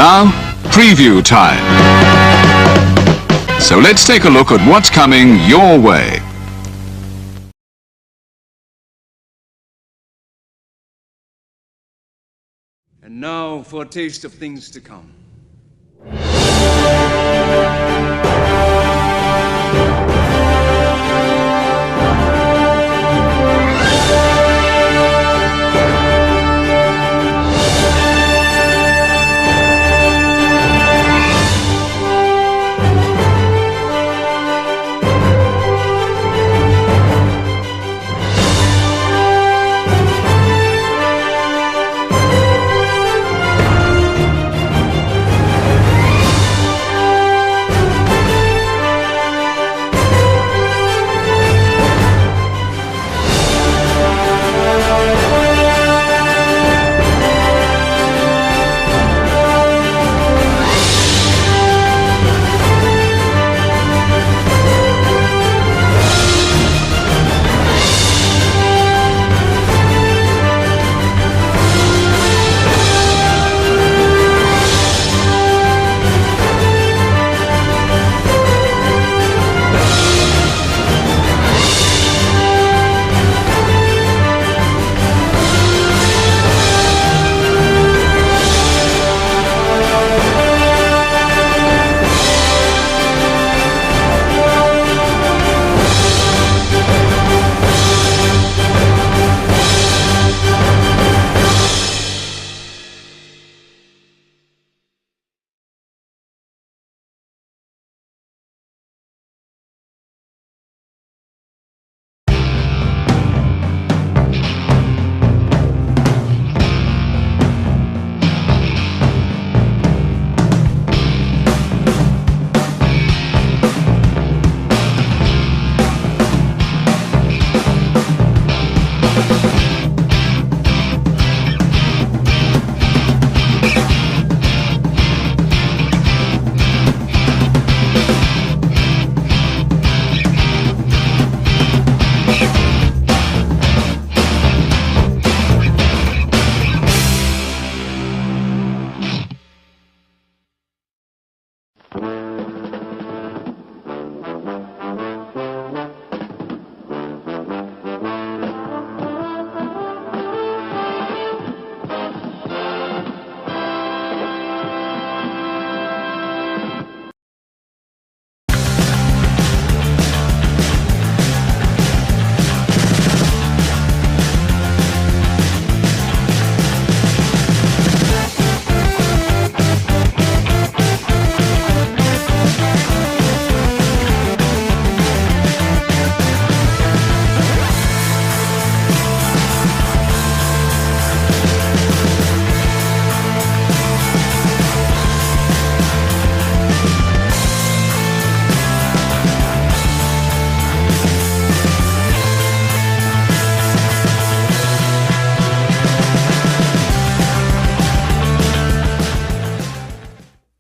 now, preview time. So let's take a look at what's coming your way. And now for a taste of things to come.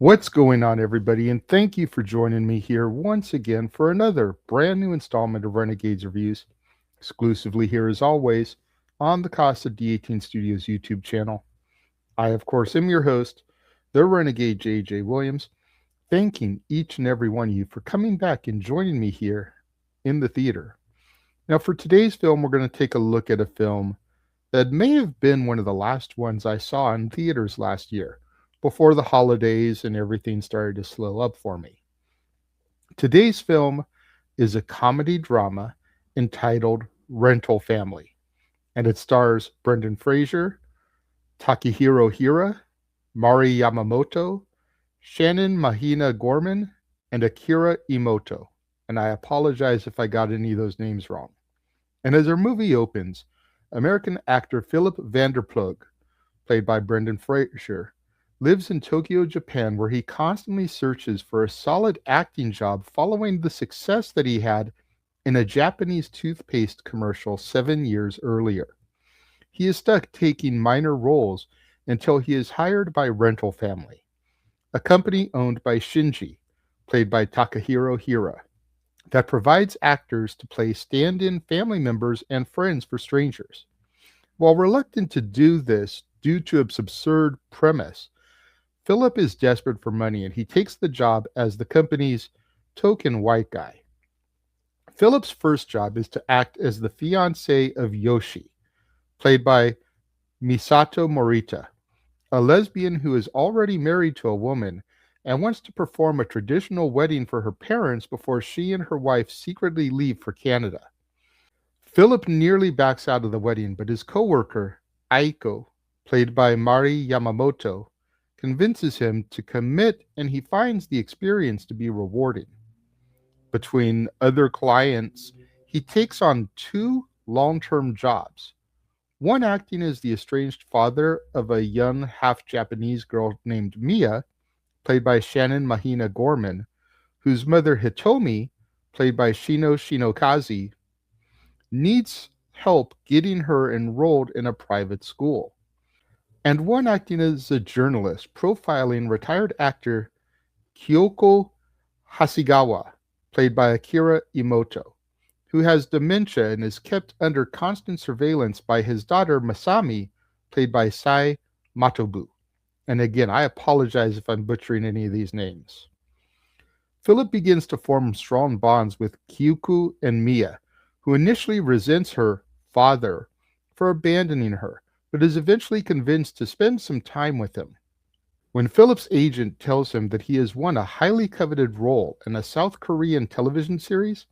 What's going on, everybody? And thank you for joining me here once again for another brand new installment of Renegades Reviews, exclusively here as always on the Casa D18 Studios YouTube channel. I, of course, am your host, the Renegade J.J. Williams, thanking each and every one of you for coming back and joining me here in the theater. Now, for today's film, we're going to take a look at a film that may have been one of the last ones I saw in theaters last year, before the holidays and everything started to slow up for me. Today's film is a comedy drama entitled Rental Family, and it stars Brendan Fraser, Takehiro Hira, Mari Yamamoto, Shannon Mahina Gorman, and Akira Imoto. And I apologize if I got any of those names wrong. And as our movie opens, American actor Philip Vanderplug, played by Brendan Fraser, lives in Tokyo, Japan, where he constantly searches for a solid acting job following the success that he had in a Japanese toothpaste commercial 7 years earlier. He is stuck taking minor roles until he is hired by Rental Family, a company owned by Shinji, played by Takehiro Hira, that provides actors to play stand-in family members and friends for strangers. While reluctant to do this due to its absurd premise, Philip is desperate for money and he takes the job as the company's token white guy. Philip's first job is to act as the fiancé of Yoshi, played by Misato Morita, a lesbian who is already married to a woman and wants to perform a traditional wedding for her parents before she and her wife secretly leave for Canada. Philip nearly backs out of the wedding, but his coworker, Aiko, played by Mari Yamamoto, convinces him to commit and he finds the experience to be rewarding. Between other clients, he takes on two long term jobs. One acting as the estranged father of a young half Japanese girl named Mia, played by Shannon Mahina Gorman, whose mother Hitomi, played by Shino Shinokaze, needs help getting her enrolled in a private school. And one acting as a journalist profiling retired actor Kyoko Hasegawa, played by Akira Imoto, who has dementia and is kept under constant surveillance by his daughter Masami, played by Sai Matobu. And again, I apologize if I'm butchering any of these names. Philip begins to form strong bonds with Kyuku and Mia, who initially resents her father for abandoning her, but is eventually convinced to spend some time with him. When Philip's agent tells him that he has won a highly coveted role in a South Korean television series,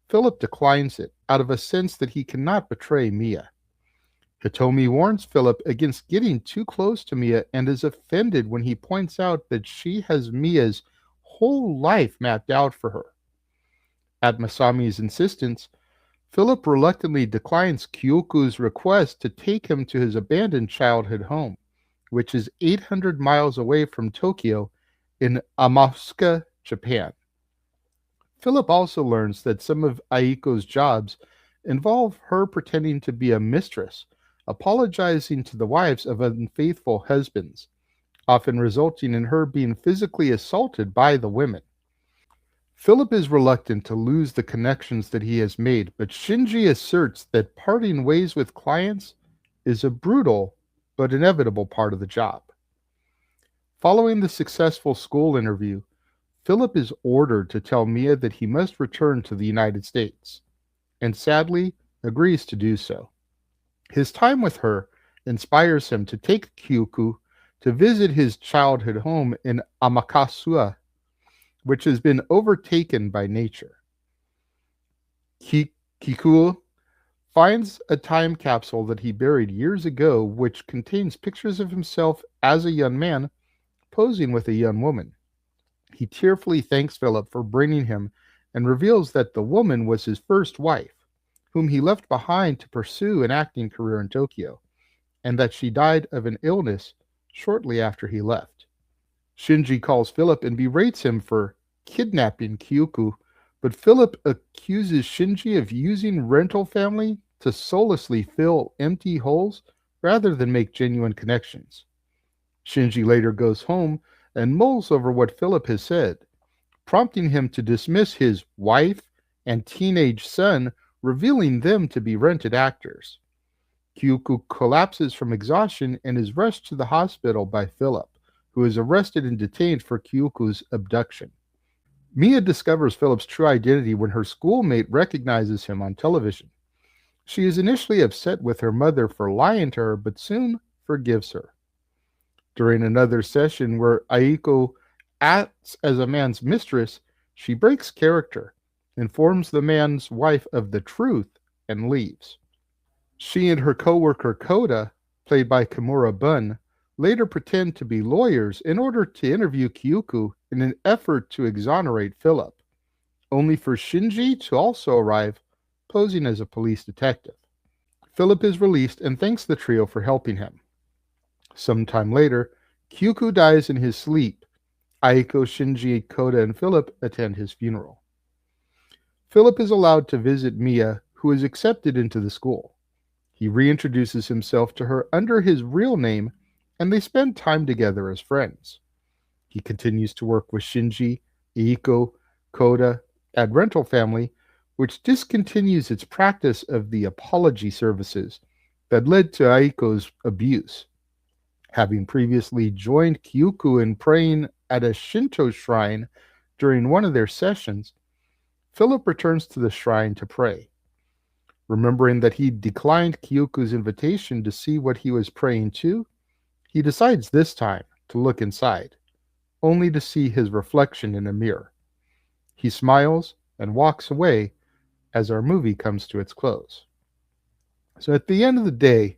Philip declines it out of a sense that he cannot betray Mia. Hitomi warns Philip against getting too close to Mia and is offended when he points out that she has Mia's whole life mapped out for her. At Masami's insistence, Philip reluctantly declines Kyoku's request to take him to his abandoned childhood home, which is 800 miles away from Tokyo in Amafuka, Japan. Philip also learns that some of Aiko's jobs involve her pretending to be a mistress, apologizing to the wives of unfaithful husbands, often resulting in her being physically assaulted by the women. Philip is reluctant to lose the connections that he has made, but Shinji asserts that parting ways with clients is a brutal but inevitable part of the job. Following the successful school interview, Philip is ordered to tell Mia that he must return to the United States, and sadly agrees to do so. His time with her inspires him to take Kyuku to visit his childhood home in Amakasua, which has been overtaken by nature. Kiku finds a time capsule that he buried years ago, which contains pictures of himself as a young man posing with a young woman. He tearfully thanks Philip for bringing him and reveals that the woman was his first wife, whom he left behind to pursue an acting career in Tokyo, and that she died of an illness shortly after he left. Shinji calls Philip and berates him for kidnapping Kyuku, but Philip accuses Shinji of using rental family to soullessly fill empty holes rather than make genuine connections. Shinji later goes home and mulls over what Philip has said, prompting him to dismiss his wife and teenage son, revealing them to be rented actors. Kyuku collapses from exhaustion and is rushed to the hospital by Philip, who is arrested and detained for Kyuku's abduction. Mia discovers Philip's true identity when her schoolmate recognizes him on television. She is initially upset with her mother for lying to her, but soon forgives her. During another session where Aiko acts as a man's mistress, she breaks character, informs the man's wife of the truth, and leaves. She and her coworker Koda, played by Kimura Bun, later pretend to be lawyers in order to interview Kyuku in an effort to exonerate Philip, only for Shinji to also arrive, posing as a police detective. Philip is released and thanks the trio for helping him. Sometime later, Kyuku dies in his sleep. Aiko, Shinji, Koda, and Philip attend his funeral. Philip is allowed to visit Mia, who is accepted into the school. He reintroduces himself to her under his real name, and they spend time together as friends. He continues to work with Shinji, Aiko, Koda at Rental Family, which discontinues its practice of the apology services that led to Aiko's abuse. Having previously joined Kyuku in praying at a Shinto shrine during one of their sessions, Philip returns to the shrine to pray. Remembering that he declined Kyuku's invitation to see what he was praying to, he decides this time to look inside, only to see his reflection in a mirror. He smiles and walks away as our movie comes to its close. So at the end of the day,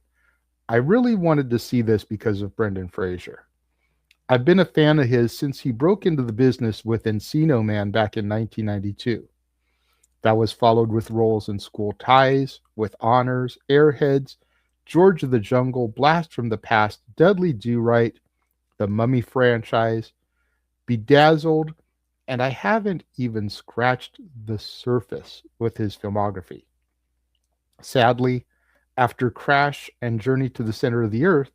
I really wanted to see this because of Brendan Fraser. I've been a fan of his since he broke into the business with Encino Man back in 1992. That was followed with roles in School Ties, With Honors, Airheads, George of the Jungle, Blast from the Past, Dudley Do-Right, the Mummy franchise, Bedazzled, and I haven't even scratched the surface with his filmography. Sadly, after Crash and Journey to the Center of the Earth,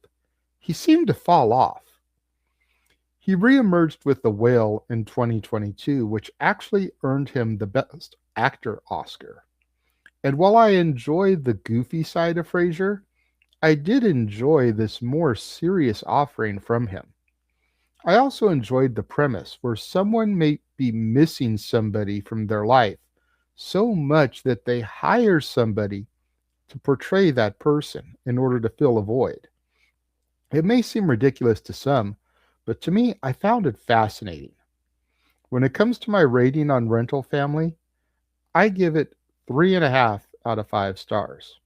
he seemed to fall off. He reemerged with The Whale in 2022, which actually earned him the Best Actor Oscar. And while I enjoyed the goofy side of Fraser, I did enjoy this more serious offering from him. I also enjoyed the premise where someone may be missing somebody from their life so much that they hire somebody to portray that person in order to fill a void. It may seem ridiculous to some, but to me, I found it fascinating. When it comes to my rating on Rental Family, I give it 3.5 out of 5 stars.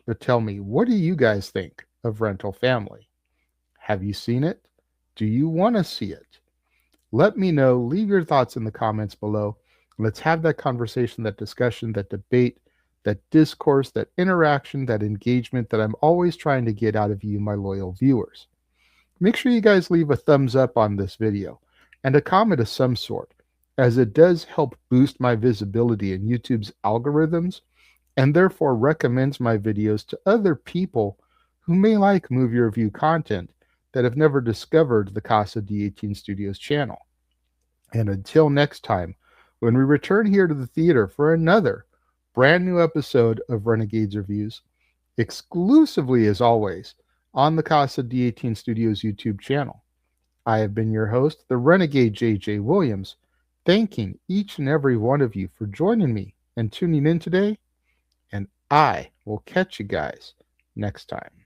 But tell me, what do you guys think of Rental Family? Have you seen it? Do you want to see it? Let me know. Leave your thoughts in the comments below. Let's have that conversation, that discussion, that debate, that discourse, that interaction, that engagement that I'm always trying to get out of you, my loyal viewers. Make sure you guys leave a thumbs up on this video and a comment of some sort, as it does help boost my visibility in YouTube's algorithms and therefore recommends my videos to other people who may like movie review content that have never discovered the Casa D18 Studios channel. And until next time, when we return here to the theater for another brand new episode of Renegades Reviews, exclusively as always on the Casa D18 Studios YouTube channel. I have been your host, the Renegade JJ Williams, thanking each and every one of you for joining me and tuning in today, and I will catch you guys next time.